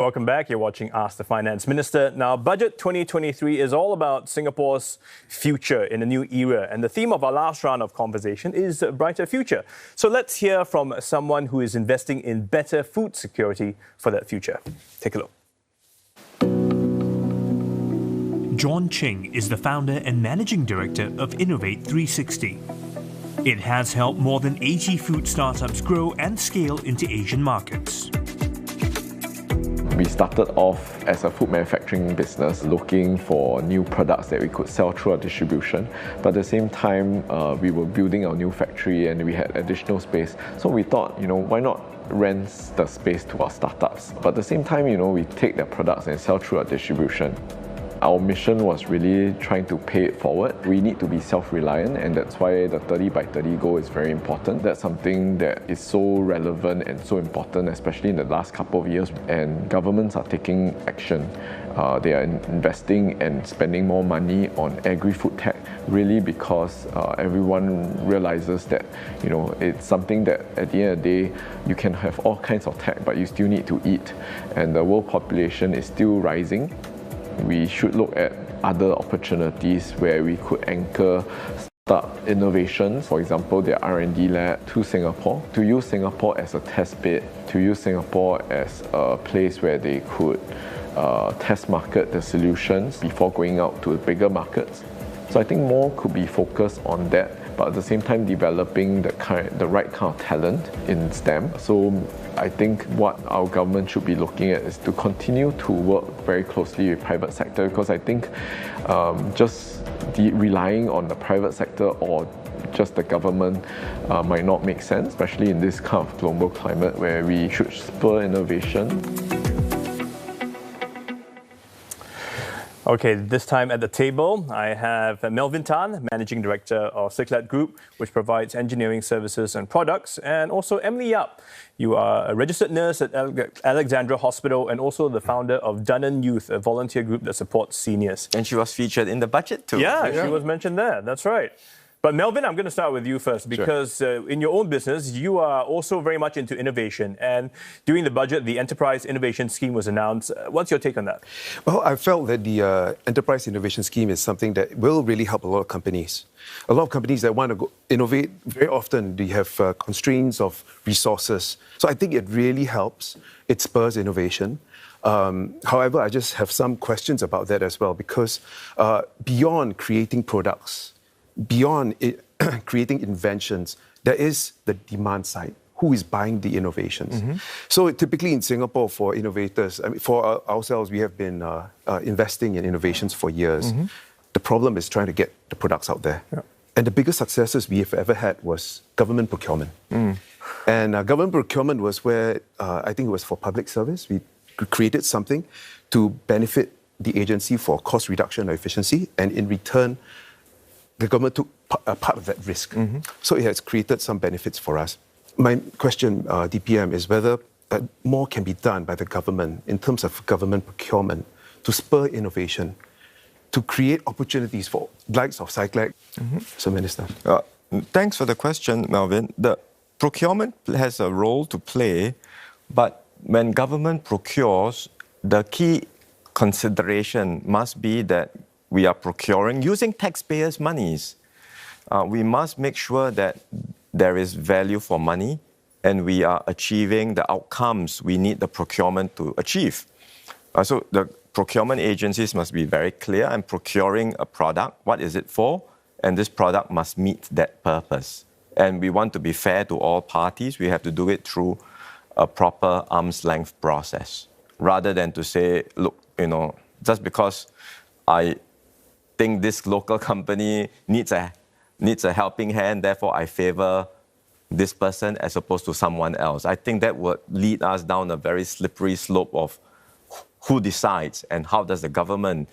Welcome back. You're watching Ask the Finance Minister. Now, Budget 2023 is all about Singapore's future in a new era. And the theme of our last round of conversation is a brighter future. So let's hear from someone who is investing in better food security for that future. Take a look. John Ching is the founder and managing director of Innovate 360. It has helped more than 80 food startups grow and scale into Asian markets. We started off as a food manufacturing business looking for new products that we could sell through our distribution. But at the same time, we were building our new factory and we had additional space. So we thought, why not rent the space to our startups? But at the same time, we take their products and sell through our distribution. Our mission was really trying to pay it forward. We need to be self-reliant, and that's why the 30 by 30 goal is very important. That's something that is so relevant and so important, especially in the last couple of years. And governments are taking action. They are investing and spending more money on agri-food tech, really because everyone realizes that it's something that at the end of the day, you can have all kinds of tech, but you still need to eat. And the world population is still rising. We should look at other opportunities where we could anchor startup innovations, for example, their R&D lab to Singapore, to use Singapore as a test bed, to use Singapore as a place where they could test market the solutions before going out to bigger markets. So I think more could be focused on that, but at the same time developing the right kind of talent in STEM. So I think what our government should be looking at is to continue to work very closely with private sector, because I think just relying on the private sector or just the government might not make sense, especially in this kind of global climate where we should spur innovation. Okay, this time at the table, I have Melvin Tan, Managing Director of Circlet Group, which provides engineering services and products, and also Emily Yap. You are a registered nurse at Alexandra Hospital and also the founder of Dunnan Youth, a volunteer group that supports seniors. And she was featured in the budget too. Yeah, she was mentioned there. That's right. But Melvin, I'm going to start with you first because in your own business, you are also very much into innovation. And during the budget, the Enterprise Innovation Scheme was announced. What's your take on that? Well, I felt that the Enterprise Innovation Scheme is something that will really help a lot of companies. A lot of companies that want to innovate, very often they have constraints of resources. So I think it really helps. It spurs innovation. However, I just have some questions about that as well, because beyond creating products, beyond creating inventions, there is the demand side. Who is buying the innovations? Mm-hmm. So typically in Singapore, for innovators, for ourselves, we have been investing in innovations for years. Mm-hmm. The problem is trying to get the products out there. Yeah. And the biggest successes we have ever had was government procurement. Mm. And government procurement was where, I think it was for public service, we created something to benefit the agency for cost reduction or efficiency, and in return, the government took a part of that risk. Mm-hmm. So it has created some benefits for us. My question, DPM, is whether more can be done by the government in terms of government procurement to spur innovation, to create opportunities for likes of Cyclec. Mm-hmm. So, Minister. Thanks for the question, Melvin. The procurement has a role to play, but when government procures, the key consideration must be that we are procuring using taxpayers' monies. We must make sure that there is value for money and we are achieving the outcomes we need the procurement to achieve. So the procurement agencies must be very clear. I'm procuring a product. What is it for? And this product must meet that purpose. And we want to be fair to all parties. We have to do it through a proper arm's length process, rather than to say, look, just because I think this local company needs a helping hand, therefore I favor this person as opposed to someone else. I think that would lead us down a very slippery slope of who decides and how does the government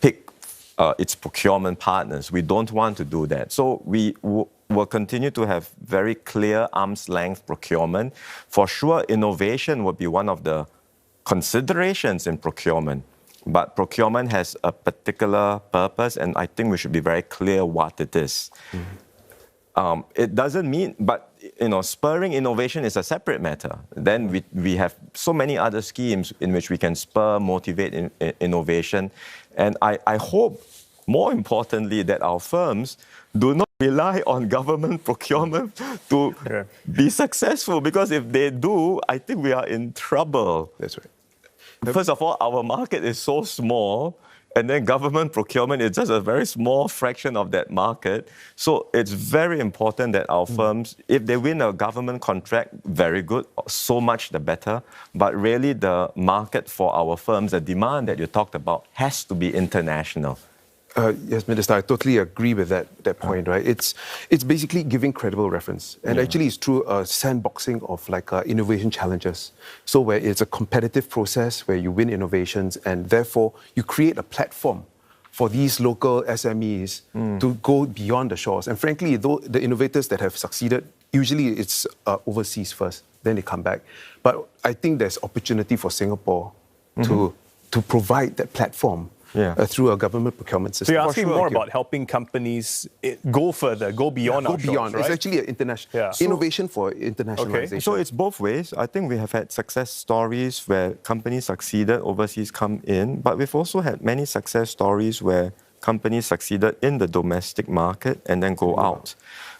pick its procurement partners. We don't want to do that. So we will continue to have very clear arm's length procurement. For sure, innovation would be one of the considerations in procurement. But procurement has a particular purpose, and I think we should be very clear what it is. Mm-hmm. It doesn't mean, but spurring innovation is a separate matter. Then we have so many other schemes in which we can spur, motivate innovation. And I hope, more importantly, that our firms do not rely on government procurement to be successful, because if they do, I think we are in trouble. That's right. First of all, our market is so small, and then government procurement is just a very small fraction of that market. So it's very important that our firms, if they win a government contract, very good, so much the better. But really the market for our firms, the demand that you talked about, has to be international. Yes, Minister, I totally agree with that point, right? It's basically giving credible reference. And actually it's through sandboxing of innovation challenges. So where it's a competitive process where you win innovations and therefore you create a platform for these local SMEs to go beyond the shores. And frankly, the innovators that have succeeded, usually it's overseas first, then they come back. But I think there's opportunity for Singapore to provide that platform. Through a government procurement system. So you're asking more about helping companies go further, go beyond our shores, right? It's actually an international innovation for internationalization. Okay. So it's both ways. I think we have had success stories where companies succeeded, overseas come in, but we've also had many success stories where companies succeeded in the domestic market and then go out.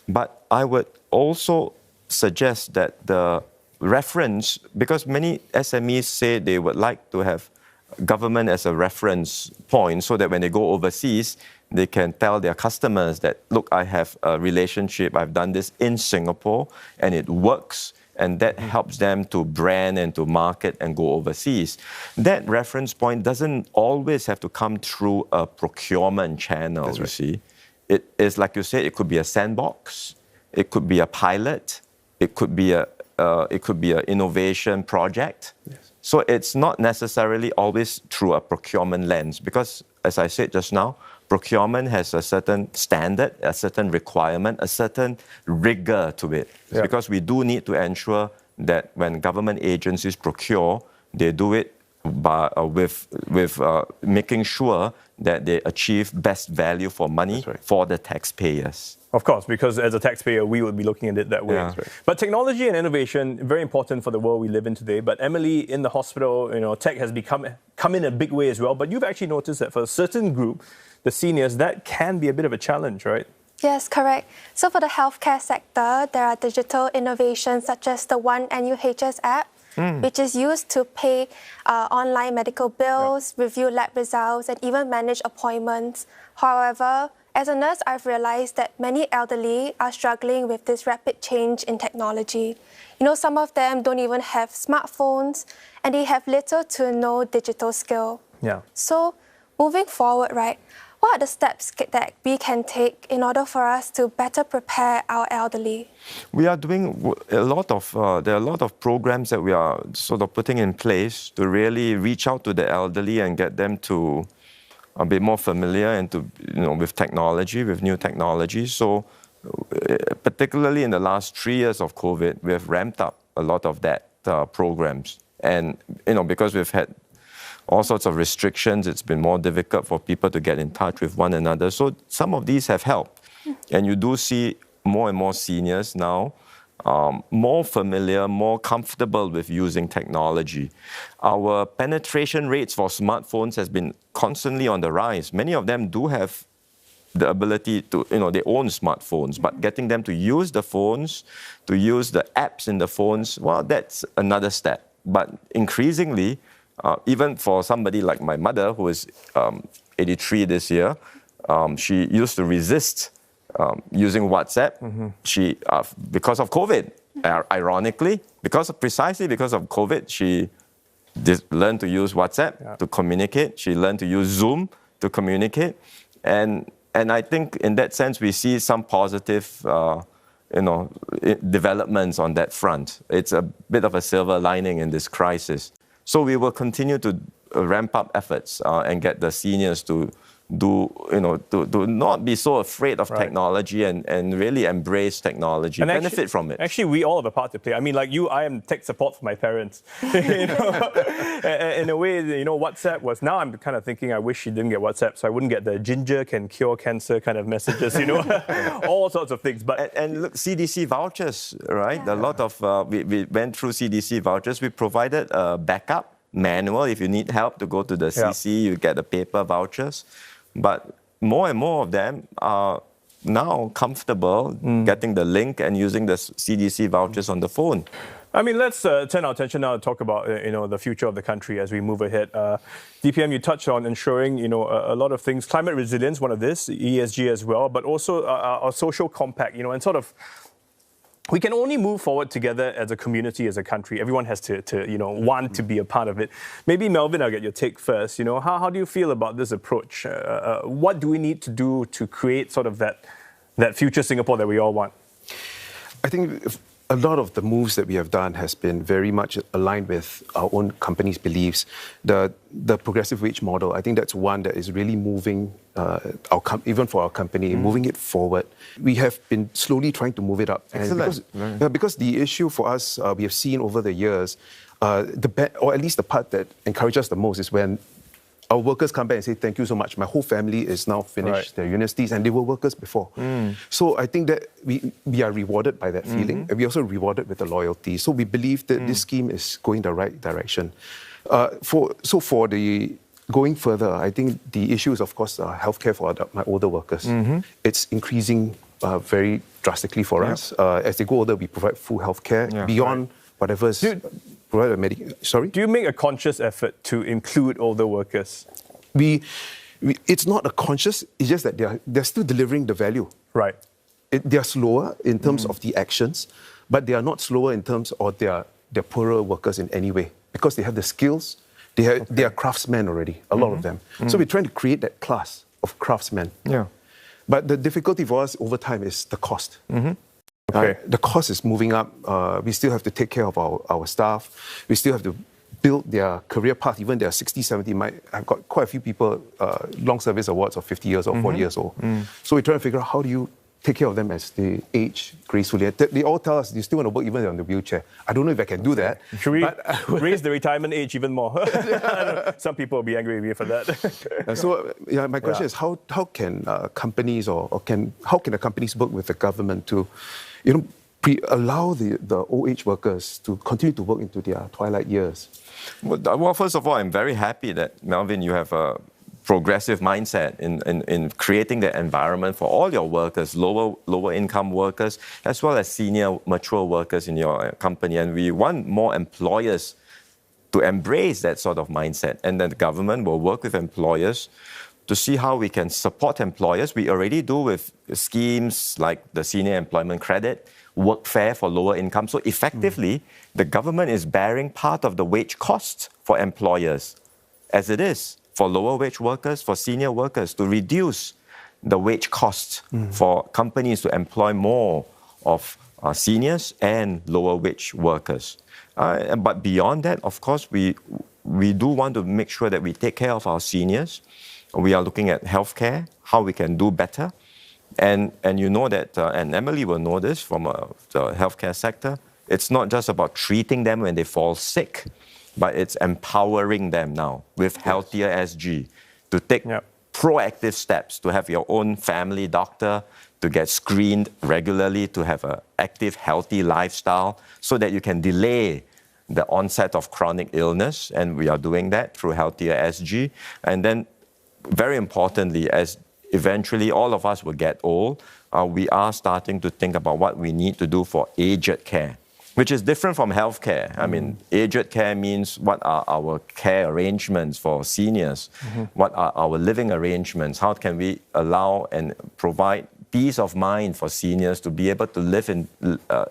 But I would also suggest that the reference, because many SMEs say they would like to have government as a reference point so that when they go overseas, they can tell their customers that, look, I have a relationship, I've done this in Singapore and it works, and that helps them to brand and to market and go overseas. That reference point doesn't always have to come through a procurement channel, you see. It is, like you said, it could be a sandbox, it could be a pilot, it could be an innovation project. So it's not necessarily always through a procurement lens, because, as I said just now, procurement has a certain standard, a certain requirement, a certain rigor to it. Because we do need to ensure that when government agencies procure, they do it by, with making sure that they achieve best value for money for the taxpayers. Of course, because as a taxpayer, we would be looking at it that way. But technology and innovation, very important for the world we live in today. But Emily, in the hospital, tech has come in a big way as well. But you've actually noticed that for a certain group, the seniors, that can be a bit of a challenge, right? Yes, correct. So for the healthcare sector, there are digital innovations such as the One NUHS app, which is used to pay online medical bills, review lab results, and even manage appointments. However, as a nurse, I've realized that many elderly are struggling with this rapid change in technology. Some of them don't even have smartphones, and they have little to no digital skill. So moving forward, right, what are the steps that we can take in order for us to better prepare our elderly? We are doing there are a lot of programs that we are sort of putting in place to really reach out to the elderly and get them to a bit more familiar and to, with technology, with new technology. So particularly in the last 3 years of COVID, we have ramped up a lot of that programs. And, because we've had all sorts of restrictions, it's been more difficult for people to get in touch with one another. So some of these have helped. And you do see more and more seniors now more familiar, more comfortable with using technology. Our penetration rates for smartphones has been constantly on the rise. Many of them do have the ability to, they own smartphones, but getting them to use the phones, to use the apps in the phones, well, that's another step. But increasingly, even for somebody like my mother, who is 83 this year, she used to resist using WhatsApp. She, because of COVID, ironically, precisely because of COVID, she learned to use WhatsApp to communicate. She learned to use Zoom to communicate. And I think in that sense, we see some positive, developments on that front. It's a bit of a silver lining in this crisis. So we will continue to ramp up efforts and get the seniors to do not be so afraid of technology and really embrace technology, and benefit from it. Actually, we all have a part to play. I mean, like you, I am tech support for my parents. In a way, WhatsApp was. Now I'm kind of thinking, I wish you didn't get WhatsApp, so I wouldn't get the ginger can cure cancer kind of messages. All sorts of things. But and look, CDC vouchers, right? Yeah. A lot of we went through CDC vouchers. We provided a backup manual. If you need help to go to the CC, you get the paper vouchers. But more and more of them are now comfortable getting the link and using the CDC vouchers on the phone. I mean, let's turn our attention now to talk about the future of the country as we move ahead. DPM, you touched on ensuring a lot of things, climate resilience, one of this, ESG as well, but also our social compact, and sort of. We can only move forward together as a community, as a country. Everyone has to want to be a part of it. Maybe Melvin, I'll get your take first. How do you feel about this approach? What do we need to do to create sort of that future Singapore that we all want? I think a lot of the moves that we have done has been very much aligned with our own company's beliefs. The progressive wage model, I think that's one that is really moving, even for our company, moving it forward. We have been slowly trying to move it up. Excellent. Because the issue for us, we have seen over the years, or at least the part that encourages us the most is when our workers come back and say, thank you so much. My whole family is now finished their universities and they were workers before. So I think that we are rewarded by that feeling and we also rewarded with the loyalty. So we believe that this scheme is going the right direction. For the going further, I think the issue is, of course, healthcare for my older workers. It's increasing very drastically for us. As they go older, we provide full healthcare beyond whatever is... Sorry? Do you make a conscious effort to include older workers? It's not a conscious, it's just that they're still delivering the value. Right. They are slower in terms of the actions, but they are not slower in terms of they're poorer workers in any way because they have the skills. They are craftsmen already, a lot of them. So we're trying to create that class of craftsmen. Yeah. But the difficulty for us over time is the cost. Okay. The cost is moving up. We still have to take care of our staff. We still have to build their career path. Even they're 60, 70. I've got quite a few people, long service awards of 50 years or 40 years old. So we're trying to figure out how do you take care of them as they age gracefully. They all tell us you still want to work even on the wheelchair. I don't know if I can do that. Should we raise the retirement age even more? Some people will be angry with me for that. So my question is how can companies how can the companies work with the government to allow the old age workers to continue to work into their twilight years? Well, first of all, I'm very happy that, Melvin, you have a progressive mindset in creating the environment for all your workers, lower income workers, as well as senior mature workers in your company. And we want more employers to embrace that sort of mindset. And then the government will work with employers to see how we can support employers. We already do with schemes like the Senior Employment Credit, Workfare for lower income. So effectively, the government is bearing part of the wage costs for employers, as it is for lower wage workers, for senior workers, to reduce the wage costs for companies to employ more of seniors and lower wage workers. But beyond that, of course, we do want to make sure that we take care of our seniors. We are looking at healthcare, how we can do better. And you know that, and Emily will know this from the healthcare sector, it's not just about treating them when they fall sick, but it's empowering them now with Healthier SG to take proactive steps, to have your own family doctor, to get screened regularly, to have an active, healthy lifestyle so that you can delay the onset of chronic illness. And we are doing that through Healthier SG. And then, very importantly, as eventually all of us will get old, we are starting to think about what we need to do for aged care, which is different from healthcare. I mean, aged care means what are our care arrangements for seniors? What are our living arrangements? How can we allow and provide peace of mind for seniors to be able to live in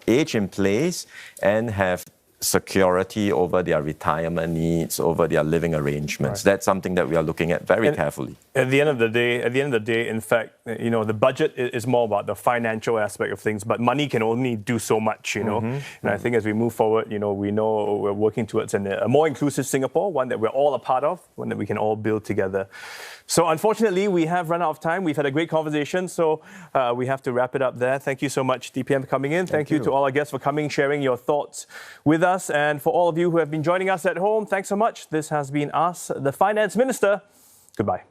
age in place and have security over their retirement needs, over their living arrangements. That's something that we are looking at very carefully. At the end of the day, in fact, the budget is more about the financial aspect of things, but money can only do so much, And I think as we move forward, we know we're working towards a more inclusive Singapore, one that we're all a part of, one that we can all build together. So unfortunately, we have run out of time. We've had a great conversation, so we have to wrap it up there. Thank you so much, DPM, for coming in. Thank you to all our guests for coming, sharing your thoughts with us. And for all of you who have been joining us at home, thanks so much. This has been Ask the Finance Minister. Goodbye.